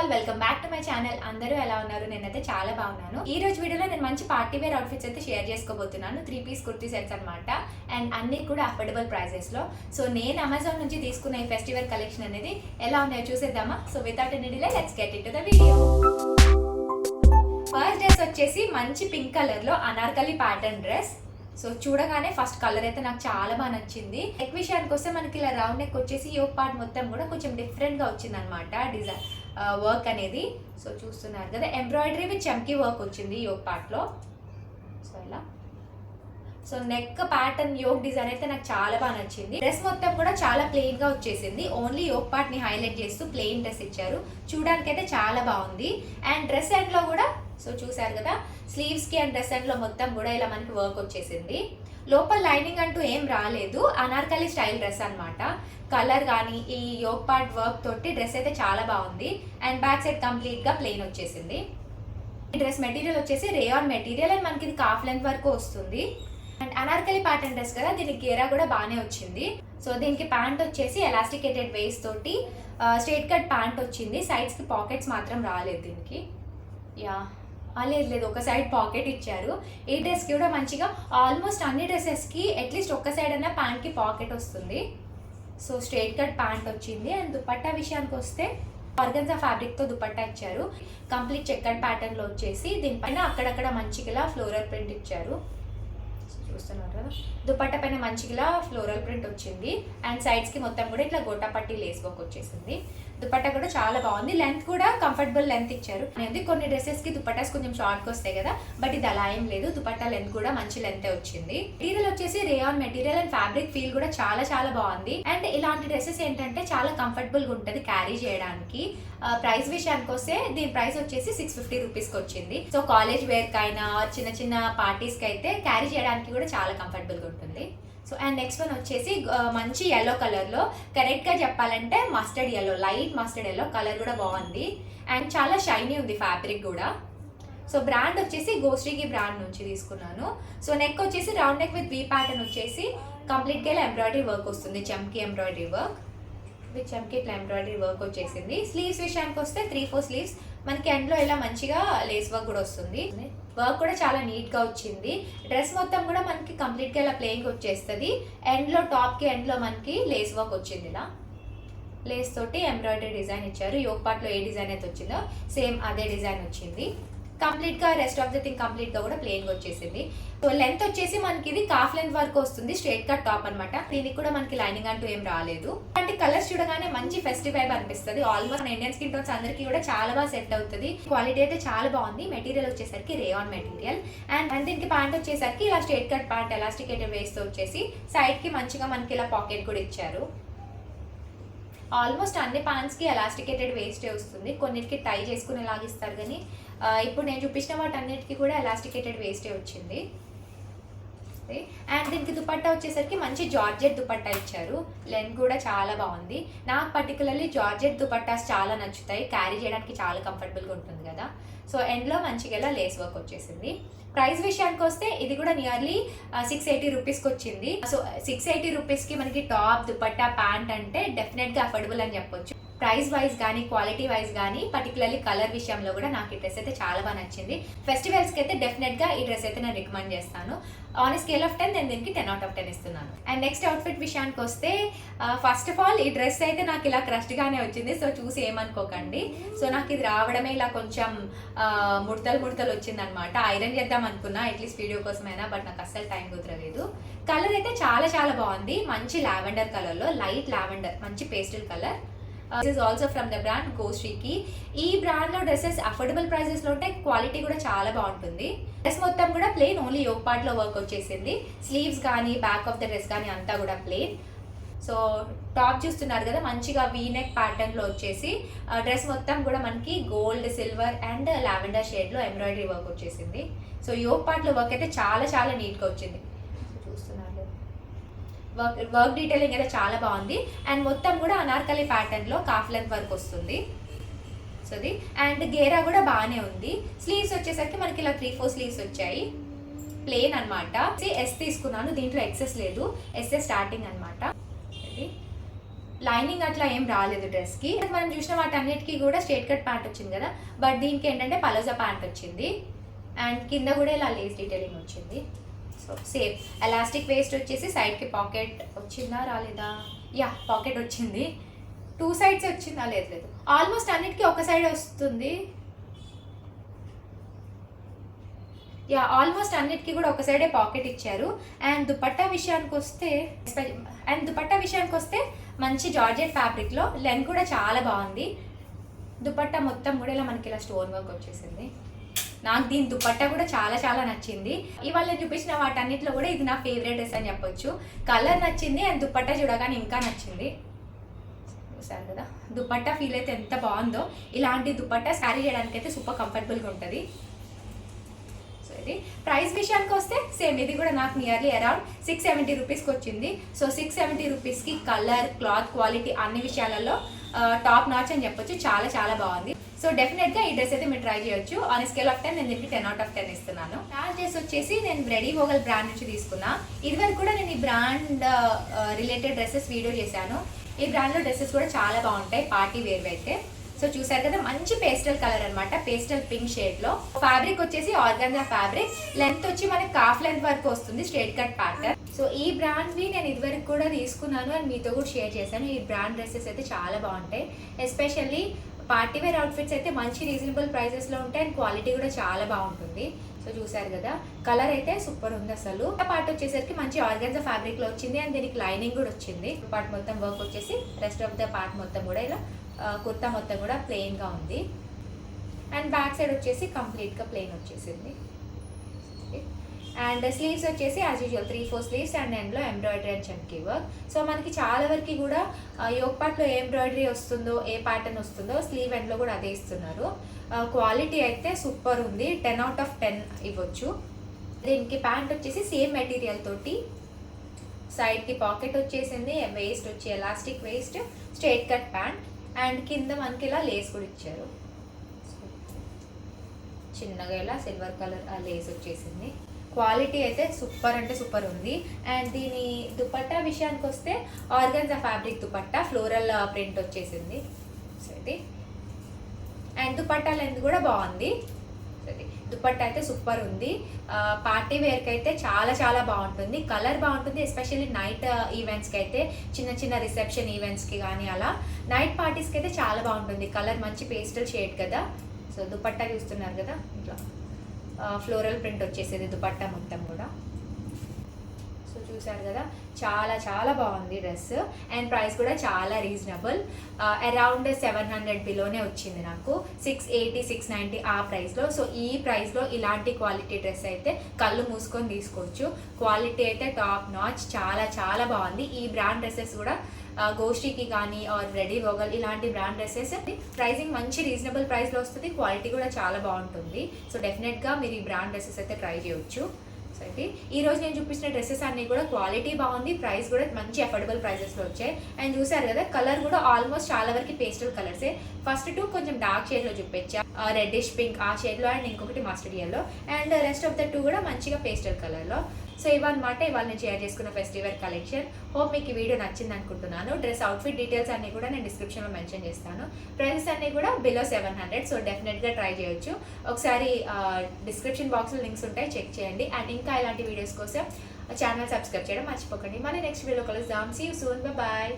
All, welcome back to my channel. అందరూ ఎలా ఉన్నారు? నేనైతే చాలా బాగున్నాను. ఈ రోజు వీడియోలో నేను మంచి పార్టీ వేర్ అవుట్ఫిట్స్ అయితే షేర్ చేసుకోబోతున్నాను. 3 పీస్ కుర్తీ సెట్స్ అనమాట. అండ్ అన్ని కూడా అఫోర్డబుల్ ప్రైజెస్ లో. సో నేను అమెజాన్ నుంచి తీసుకున్న ఈ ఫెస్టివల్ కలెక్షన్ అనేది ఎలా ఉన్నాయో చూసేద్దామా? So without any delay let's get into the video. First dress వచ్చేసి మంచి పింక్ కలర్ లో అనార్కలి ప్యాటర్న్ డ్రెస్. సో చూడగానే ఫస్ట్ కలర్ అయితే నాకు చాలా బాగా నచ్చింది. నెక్ విషయానికి వస్తే మనకి ఇలా రౌండ్ నెక్ వచ్చేసి యోక్ పార్ట్ మొత్తం కూడా కొంచెం డిఫరెంట్ గా వచ్చింది అనమాట డిజైన్ వర్క్ అనేది. సో చూస్తున్నారు కదా, ఎంబ్రాయిడరీ విత్ చమ్కీ వర్క్ వచ్చింది యోక్ పార్ట్ లో. సో ఇలా so neck pattern yoke design అయితే నాకు చాలా బాగా నచ్చింది. డ్రెస్ మొత్తం కూడా చాలా ప్లెయిన్ గా వచ్చేసింది. ఓన్లీ యోక్ పార్ట్ ని హైలైట్ చేస్తూ ప్లెయిన్ డ్రెస్ ఇచ్చారు. చూడడానికి అయితే చాలా బాగుంది. అండ్ డ్రెస్ ఎండ్ లో కూడా సో చూసారు కదా, స్లీవ్స్ కి అండ్ డ్రెస్ ఎండ్ లో మొత్తం కూడా ఇలా మనకి వర్క్ వచ్చేసింది. లోపల లైనింగ్ అంటూ ఏం రాలేదు. అనార్కలి స్టైల్ డ్రెస్ అనమాట. కలర్ కానీ ఈ యోక్ పార్ట్ వర్క్ తోటి డ్రెస్ అయితే చాలా బాగుంది. అండ్ బ్యాక్ సైడ్ కంప్లీట్ గా ప్లెయిన్ వచ్చేసింది. ఈ డ్రెస్ మెటీరియల్ వచ్చేసి రేయాన్ మెటీరియల్ అండ్ మనకి ఇది కాఫ్ లెంత్ వరకు వస్తుంది. అండ్ అనార్కలి ప్యాటర్న్ డ్రెస్ కదా, దీనికి గేరా కూడా బాగానే వచ్చింది. సో దీనికి ప్యాంట్ వచ్చేసి ఎలాస్టికేటెడ్ వేస్ట్ తోటి స్ట్రైట్ కట్ ప్యాంట్ వచ్చింది. సైడ్స్ కి పాకెట్స్ మాత్రం రాలేదు దీనికి. యా లేదు, ఒక సైడ్ పాకెట్ ఇచ్చారు. ఈ డ్రెస్కి కూడా మంచిగా ఆల్మోస్ట్ అన్ని డ్రెస్సెస్కి అట్లీస్ట్ ఒక్క సైడ్ అన్న ప్యాంట్కి పాకెట్ వస్తుంది. సో స్ట్రైట్ కట్ ప్యాంట్ వచ్చింది. అండ్ దుపట్టా విషయానికి వస్తే ఆర్గన్జా ఫ్యాబ్రిక్తో దుపట్టా ఇచ్చారు. కంప్లీట్ చెక్కడ్ ప్యాటర్న్లో వచ్చేసి దీనిపైన అక్కడక్కడ మంచిగా ఫ్లోరల్ ప్రింట్ ఇచ్చారు. చూస్తున్నారు కదా, దుపట్టా పైన మంచిగా ఫ్లోరల్ ప్రింట్ వచ్చింది. అండ్ సైడ్స్కి మొత్తం కూడా ఇట్లా గోటాపట్టి లేస్ వర్క్ వచ్చేసింది. దుపట్టా కూడా చాలా బాగుంది. లెంత్ కూడా కంఫర్టబుల్ లెంత్ ఇచ్చారు. అనేది కొన్ని డ్రెస్సెస్కి దుపట్టాస్ కొంచెం షార్ట్గా వస్తాయి కదా, బట్ ఇది అలా ఏం లేదు. దుపట్టా లెంత్ కూడా మంచి లెంత్ వచ్చింది. మెటీరియల్ వచ్చేసి rayon material and fabric feel కూడా చాలా చాలా బాగుంది. అండ్ ఇలాంటి డ్రెస్సెస్ ఏంటంటే చాలా కంఫర్టబుల్గా ఉంటుంది క్యారీ చేయడానికి. ప్రైస్ విషయానికి వస్తే దీని ప్రైస్ వచ్చేసి 650 రూపీస్కి వచ్చింది. సో కాలేజ్ వేర్కి అయినా చిన్న చిన్న పార్టీస్కి అయితే క్యారీ చేయడానికి కూడా చాలా కంఫర్టబుల్గా ఉంటుంది. సో అండ్ నెక్స్ట్ వన్ వచ్చేసి మంచి ఎల్లో కలర్లో, కరెక్ట్గా చెప్పాలంటే mustard yellow, light mustard yellow colour కూడా బాగుంది. అండ్ చాలా షైనీ ఉంది ఫ్యాబ్రిక్ కూడా. సో బ్రాండ్ వచ్చేసి గోశ్రీకి బ్రాండ్ నుంచి తీసుకున్నాను. సో నెక్ వచ్చేసి round neck with we pattern వచ్చేసి కంప్లీట్గా ఇలా ఎంబ్రాయిడరీ వర్క్ వస్తుంది. చమ్కీ ఎంబ్రాయిడరీ వర్క్ విత్ చమ్కీ ఇట్లా ఎంబ్రాయిడరీ వర్క్ వచ్చేసింది. స్లీవ్స్ విషయానికి వస్తే 3-4 స్లీవ్స్ మనకి ఎండ్లో ఇలా మంచిగా లేస్ వర్క్ కూడా వస్తుంది. వర్క్ కూడా చాలా నీట్గా వచ్చింది. డ్రెస్ మొత్తం కూడా మనకి కంప్లీట్గా ఇలా ప్లెయిన్గా వచ్చేస్తుంది. ఎండ్లో టాప్కి ఎండ్లో మనకి లేస్ వర్క్ వచ్చింది. ఇలా లేస్ తోటి ఎంబ్రాయిడరీ డిజైన్ ఇచ్చారు. యోక్ పార్ట్లో ఏ డిజైన్ అయితే వచ్చిందో సేమ్ అదే డిజైన్ వచ్చింది. కంప్లీట్గా రెస్ట్ ఆఫ్ ద థింగ్ కంప్లీట్గా కూడా ప్లెయిన్గా వచ్చేసింది. సో లెంత్ వచ్చేసి మనకి ఇది కాఫ్ లెంత్ వరకు వస్తుంది. స్ట్రైట్ కట్ టాప్ అనమాట. దీనికి కూడా మనకి లైనింగ్ అంటూ ఏం రాలేదు. అంటే కలర్స్ చూడగానే మంచి ఫెస్టివ్ వైబ్ అనిపిస్తుంది. ఆల్మోస్ట్ ఇండియన్ స్కిన్ టోన్స్ అందరికీ కూడా చాలా బాగా సెట్ అవుతుంది. క్వాలిటీ అయితే చాలా బాగుంది. మెటీరియల్ వచ్చేసరికి రేయాన్ మెటీరియల్. అండ్ దీనికి ప్యాంట్ వచ్చేసరికి ఇలా straight cut pant elasticated waste వచ్చేసి సైడ్ కి మంచిగా మనకి ఇలా పాకెట్ కూడా ఇచ్చారు. ఆల్మోస్ట్ అన్ని ప్యాంట్స్కి ఎలాస్టికేటెడ్ వేస్టే వస్తుంది. కొన్నిటికి టై చేసుకుని లాగిస్తారు, కానీ ఇప్పుడు నేను చూపించిన వాటన్నిటికీ కూడా ఎలాస్టికేటెడ్ వేస్టే వచ్చింది. అండ్ దీనికి దుపట్టా వచ్చేసరికి మంచి జార్జెట్ దుపట్టా ఇచ్చారు. లెంత్ కూడా చాలా బాగుంది. నాకు పర్టికులర్లీ జార్జెట్ దుపట్టాస్ చాలా నచ్చుతాయి. క్యారీ చేయడానికి చాలా కంఫర్టబుల్గా ఉంటుంది కదా. సో ఎండ్లో మంచిగా లేస్ వర్క్ వచ్చేసింది. ప్రైస్ విషయానికి వస్తే ఇది కూడా నియర్లీ 680 రూపీస్కి వచ్చింది. సో 680 రూపీస్కి మనకి టాప్ దుపట్టా ప్యాంట్ అంటే డెఫినెట్గా అఫోర్డబుల్ అని చెప్పొచ్చు. ప్రైస్ వైజ్ కానీ క్వాలిటీ వైజ్ కానీ పర్టికులర్లీ కలర్ విషయంలో కూడా నాకు ఈ డ్రెస్ అయితే చాలా బాగా నచ్చింది. ఫెస్టివల్స్కి అయితే డెఫినెట్గా ఈ డ్రెస్ అయితే నేను రికమెండ్ చేస్తాను. ఆన్ స్కేల్ ఆఫ్ 10 నేను దీనికి 10 out of 10 ఇస్తున్నాను. అండ్ నెక్స్ట్ అవుట్ఫిట్ విషయానికి వస్తే ఫస్ట్ ఆఫ్ ఆల్ ఈ డ్రెస్ అయితే నాకు ఇలా క్రష్గానే వచ్చింది. సో చూసి ఏమనుకోకండి. సో నాకు ఇది రావడమే ఇలా కొంచెం ముడతలు వచ్చిందనమాట. ఐరన్ చేద్దాం అనుకున్నా అట్లీస్ట్ వీడియో కోసమైనా, బట్ నాకు అస్సలు టైం కుదరలేదు. కలర్ అయితే చాలా చాలా బాగుంది. మంచి లావెండర్ కలర్లో, లైట్ లావెండర్, మంచి pastel colour. This is also from the brand Goshiki. ఈ బ్రాండ్లో డ్రెస్సెస్ అఫోర్డబుల్ ప్రైజెస్లో ఉంటాయి. క్వాలిటీ కూడా చాలా బాగుంటుంది. డ్రెస్ మొత్తం కూడా ప్లెయిన్, ఓన్లీ యోక్ పార్ట్లో వర్క్ వచ్చేసింది. స్లీవ్స్ కానీ బ్యాక్ ఆఫ్ ద డ్రెస్ కానీ అంతా కూడా ప్లెయిన్. సో టాప్ చూస్తున్నారు కదా, మంచిగా వీనెక్ ప్యాటర్న్లో వచ్చేసి డ్రెస్ మొత్తం కూడా మనకి గోల్డ్, సిల్వర్ అండ్ లావెండర్ షేడ్లో ఎంబ్రాయిడరీ వర్క్ వచ్చేసింది. సో యోక్ పార్ట్లో వర్క్ అయితే చాలా చాలా నీట్గా వచ్చింది. చూస్తున్నారు వర్క్ డీటెయిలింగ్ అయితే చాలా బాగుంది. అండ్ మొత్తం కూడా అనార్కలి ప్యాటర్న్లో కాఫ్ లెంత్ వర్క్ వస్తుంది. సో అది అండ్ గేరా కూడా బాగానే ఉంది. స్లీవ్స్ వచ్చేసరికి మనకి ఇలా 3-4 స్లీవ్స్ వచ్చాయి. ప్లెయిన్ అనమాట. ఎస్ తీసుకున్నాను, దీంట్లో ఎక్సెస్ లేదు, ఎస్ఏ స్టార్టింగ్ అనమాట. లైనింగ్ అట్లా ఏం రాలేదు డ్రెస్కి. మనం చూసిన వాటన్నిటికీ కూడా స్ట్రేట్ కట్ ప్యాంట్ వచ్చింది కదా, బట్ దీనికి ఏంటంటే పలోజా ప్యాంట్ వచ్చింది. అండ్ కింద కూడా ఇలా లేస్ డీటెయిలింగ్ వచ్చింది. సో సేమ్ ఎలాస్టిక్ వేస్ట్ వచ్చేసి సైడ్కి పాకెట్ వచ్చిందా రాలేదా, యా పాకెట్ వచ్చింది. 2 సైడ్స్ వచ్చిందా, లేదు లేదు, ఆల్మోస్ట్ అన్నిటికీ ఒక సైడ్ వస్తుంది. యా ఆల్మోస్ట్ అన్నిటికీ కూడా ఒక సైడే పాకెట్ ఇచ్చారు. అండ్ దుపట్టా విషయానికి వస్తే మంచి జార్జెట్ ఫ్యాబ్రిక్లో లెంత్ కూడా చాలా బాగుంది. దుపట్టా మొత్తం కూడా ఇలా మనకి ఇలా స్టోన్ వర్క్ వచ్చేసింది. నాకు దీని దుపట్టా కూడా చాలా చాలా నచ్చింది. ఇవాళ నేను చూపించిన వాటన్నిటిలో కూడా ఇది నా ఫేవరెట్ డ్రెస్ అని చెప్పొచ్చు. కలర్ నచ్చింది అండ్ దుపట్టా చూడగానే ఇంకా నచ్చింది. చూసారు కదా దుపట్టా ఫీల్ అయితే ఎంత బాగుందో. ఇలాంటి దుపట్టా క్యారీ చేయడానికి అయితే సూపర్ కంఫర్టబుల్గా ఉంటుంది. సో ఇది ప్రైస్ విషయానికి వస్తే సేమ్ ఇది కూడా నాకు నియర్లీ అరౌండ్ 670 రూపీస్కి వచ్చింది. సో 670 రూపీస్కి కలర్, క్లాత్ క్వాలిటీ అన్ని విషయాలలో టాప్ నాచ్ అని చెప్పొచ్చు. చాలా చాలా బాగుంది. సో డెఫినెట్గా ఈ డ్రెస్ అయితే మీరు ట్రై చేయొచ్చు. ఆన్ స్కేల్ ఆఫ్ 10 నేను దీనికి 10/10 ఇస్తున్నాను. లాస్ట్ డ్రెస్ వచ్చేసి నేను రెడీ వోగల్ బ్రాండ్ నుంచి తీసుకున్నా. ఇదివరకు కూడా నేను ఈ బ్రాండ్ రిలేటెడ్ డ్రెస్సెస్ వీడియో చేశాను. ఈ బ్రాండ్లో డ్రెస్సెస్ కూడా చాలా బాగుంటాయి పార్టీ వేర్ అయితే. సో చూసారు కదా మంచి పేస్టల్ కలర్ అనమాట, పేస్టల్ పింక్ షేడ్లో. ఫ్యాబ్రిక్ వచ్చేసి ఆర్గాన్జా ఫ్యాబ్రిక్, లెంత్ వచ్చి మనకి కాఫ్ లెంత్ వరకు వస్తుంది, స్ట్రేట్ కట్ ప్యాటర్న్. సో ఈ బ్రాండ్వి నేను ఇదివరకు కూడా తీసుకున్నాను అండ్ మీతో కూడా షేర్ చేశాను. ఈ బ్రాండ్ డ్రెస్సెస్ అయితే చాలా బాగుంటాయి. ఎస్పెషల్లీ పార్టీ వేర్ అవుట్ఫిట్స్ అయితే మంచి రీజనబుల్ ప్రైసెస్లో ఉంటాయి అండ్ క్వాలిటీ కూడా చాలా బాగుంటుంది. సో చూసారు కదా కలర్ అయితే సూపర్ ఉంది అసలు. పార్ట్ వచ్చేసరికి మంచి ఆర్గాన్జా ఫ్యాబ్రిక్లో వచ్చింది అండ్ దీనికి లైనింగ్ కూడా వచ్చింది. పార్ట్ మొత్తం వర్క్ వచ్చేసి రెస్ట్ ఆఫ్ ద పార్ట్ మొత్తం కూడా ఇలా కుర్తా మొత్తం కూడా ప్లెయిన్గా ఉంది. అండ్ బ్యాక్ సైడ్ వచ్చేసి కంప్లీట్గా ప్లెయిన్ వచ్చేసింది. అండ్ స్లీవ్స్ వచ్చేసి యాజ్ యూజువల్ 3-4 స్లీవ్స్ అండ్ ఎండ్లో ఎంబ్రాయిడరీ అండ్ చమ్కీ వర్క్. సో మనకి చాలా వరకు కూడా యోక్ పార్ట్లో ఏ ఎంబ్రాయిడరీ వస్తుందో, ఏ ప్యాటర్న్ వస్తుందో స్లీవ్ ఎండ్లో కూడా అదే ఇస్తున్నారు. క్వాలిటీ అయితే సూపర్ ఉంది, 10/10 ఇవ్వచ్చు. దీనికి ప్యాంట్ వచ్చేసి సేమ్ మెటీరియల్ తోటి సైడ్కి పాకెట్ వచ్చేసింది, వేస్ట్ వచ్చి elastic waste, straight cut pant and కింద మనకి ఇలా లేస్ కూడా ఇచ్చారు. చిన్నగా ఇలా సిల్వర్ కలర్ ఆ లేస్ వచ్చేసింది. క్వాలిటీ అయితే సూపర్ అంటే సూపర్ ఉంది. అండ్ దీని దుపట్టా విషయానికి వస్తే organza fabric dupatta, floral print వచ్చేసింది. సో ఇది అండ్ దుపట్టా లెంత్ కూడా బాగుంది. దుపట్టా అయితే సూపర్ ఉంది. పార్టీ వేర్కి అయితే చాలా చాలా బాగుంటుంది. కలర్ బాగుంటుంది, ఎస్పెషల్లీ నైట్ ఈవెంట్స్కి అయితే, చిన్న చిన్న రిసెప్షన్ ఈవెంట్స్కి కానీ అలా నైట్ పార్టీస్కి అయితే చాలా బాగుంటుంది. కలర్ మంచి పేస్టల్ షేడ్ కదా. సో దుపట్టా చూస్తున్నారు కదా ఇట్లా ఫ్లోరల్ ప్రింట్ వచ్చేసేది దుపట్టా మొత్తం కూడా. సో చూసారు కదా చాలా చాలా బాగుంది డ్రెస్ అండ్ ప్రైస్ కూడా చాలా రీజనబుల్. అరౌండ్ 700 బిలోనే వచ్చింది నాకు, 680, 690 ఆ ప్రైస్లో. సో ఈ ప్రైస్లో ఇలాంటి క్వాలిటీ డ్రెస్ అయితే కళ్ళు మూసుకొని తీసుకోవచ్చు. క్వాలిటీ అయితే టాప్ నాచ్, చాలా చాలా బాగుంది. ఈ బ్రాండ్ డ్రెస్సెస్ కూడా గోష్ఠీకి కానీ ఆర్ రెడీ వోగల్ ఇలాంటి బ్రాండ్ డ్రెస్సెస్ ప్రైసింగ్ మంచి రీజనబుల్ ప్రైస్లో వస్తుంది. క్వాలిటీ కూడా చాలా బాగుంటుంది. సో డెఫినెట్గా మీరు ఈ బ్రాండ్ డ్రెస్సెస్ అయితే ట్రై చేయొచ్చు. సో అయితే ఈరోజు నేను చూపించిన డ్రెస్సెస్ అన్నీ కూడా క్వాలిటీ బాగుంది, ప్రైస్ కూడా మంచి అఫోర్డబుల్ ప్రైసెస్లో వచ్చాయి. అండ్ చూసారు కదా కలర్ కూడా ఆల్మోస్ట్ చాలా వరకు పేస్టల్ కలర్సే. ఫస్ట్ 2 కొంచెం డార్క్ షేడ్లో చూపించా, రెడ్డిష్ పింక్ ఆ షేడ్లో అండ్ ఇంకొకటి mustard yellow, and rest of the 2 కూడా మంచిగా పేస్టల్ కలర్లో. సో ఇవన్నమాట ఇవాళ నేను షేర్ చేసుకున్న ఫెస్టివల్ కలెక్షన్. హోప్ మీకు ఈ వీడియో నచ్చింది అనుకుంటున్నాను. డ్రెస్ అవుట్ఫిట్ డీటెయిల్స్ అన్ని కూడా నేను డిస్క్రిప్షన్లో మెన్షన్ చేస్తాను. ప్రైసెస్ అన్ని కూడా బిలో 700. సో డెఫినెట్గా ట్రై చేయొచ్చు. ఒకసారి డిస్క్రిప్షన్ బాక్స్లో లింక్స్ ఉంటాయి, చెక్ చేయండి. అండ్ ఇంకా ఇలాంటి వీడియోస్ కోసం ఛానల్ సబ్స్క్రైబ్ చేయడం మర్చిపోకండి. మళ్ళీ నెక్స్ట్ వీడియో కలుద్దాం. See you soon, bye.